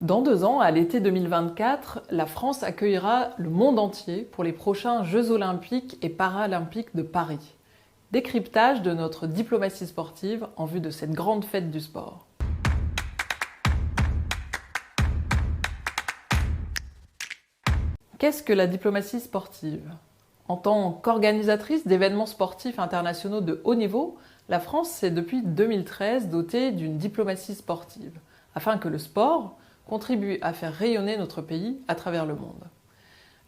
Dans 2 ans, à l'été 2024, la France accueillera le monde entier pour les prochains Jeux olympiques et paralympiques de Paris. Décryptage de notre diplomatie sportive en vue de cette grande fête du sport. Qu'est-ce que la diplomatie sportive? En tant qu'organisatrice d'événements sportifs internationaux de haut niveau, la France s'est depuis 2013 dotée d'une diplomatie sportive, afin que le sport contribue à faire rayonner notre pays à travers le monde.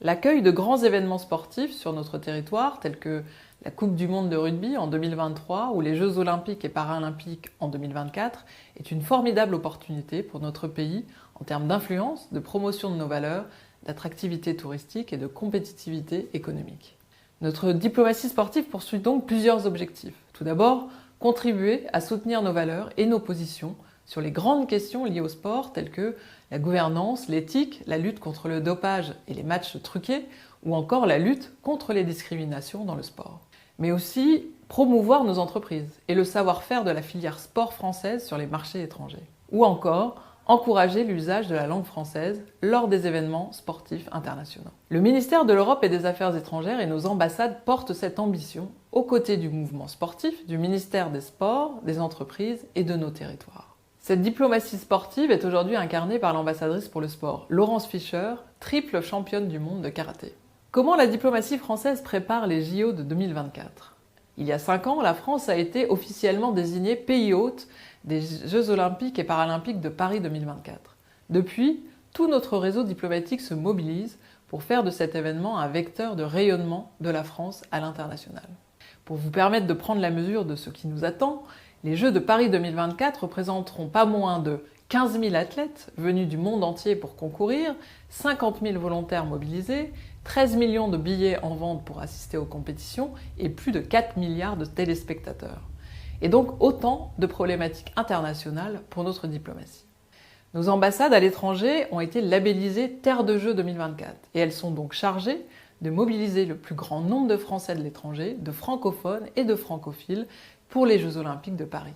L'accueil de grands événements sportifs sur notre territoire, tels que la Coupe du monde de rugby en 2023 ou les Jeux olympiques et paralympiques en 2024, est une formidable opportunité pour notre pays en termes d'influence, de promotion de nos valeurs, d'attractivité touristique et de compétitivité économique. Notre diplomatie sportive poursuit donc plusieurs objectifs. Tout d'abord, contribuer à soutenir nos valeurs et nos positions sur les grandes questions liées au sport, telles que la gouvernance, l'éthique, la lutte contre le dopage et les matchs truqués, ou encore la lutte contre les discriminations dans le sport. Mais aussi promouvoir nos entreprises et le savoir-faire de la filière sport française sur les marchés étrangers. Ou encore encourager l'usage de la langue française lors des événements sportifs internationaux. Le ministère de l'Europe et des Affaires étrangères et nos ambassades portent cette ambition aux côtés du mouvement sportif, du ministère des Sports, des entreprises et de nos territoires. Cette diplomatie sportive est aujourd'hui incarnée par l'ambassadrice pour le sport, Laurence Fischer, triple championne du monde de karaté. Comment la diplomatie française prépare les JO de 2024? Il y a 5 ans, la France a été officiellement désignée pays hôte des Jeux olympiques et paralympiques de Paris 2024. Depuis, tout notre réseau diplomatique se mobilise pour faire de cet événement un vecteur de rayonnement de la France à l'international. Pour vous permettre de prendre la mesure de ce qui nous attend, les Jeux de Paris 2024 représenteront pas moins de 15 000 athlètes venus du monde entier pour concourir, 50 000 volontaires mobilisés, 13 millions de billets en vente pour assister aux compétitions et plus de 4 milliards de téléspectateurs. Et donc autant de problématiques internationales pour notre diplomatie. Nos ambassades à l'étranger ont été labellisées Terre de Jeux 2024 et elles sont donc chargées de mobiliser le plus grand nombre de Français de l'étranger, de francophones et de francophiles pour les Jeux olympiques de Paris.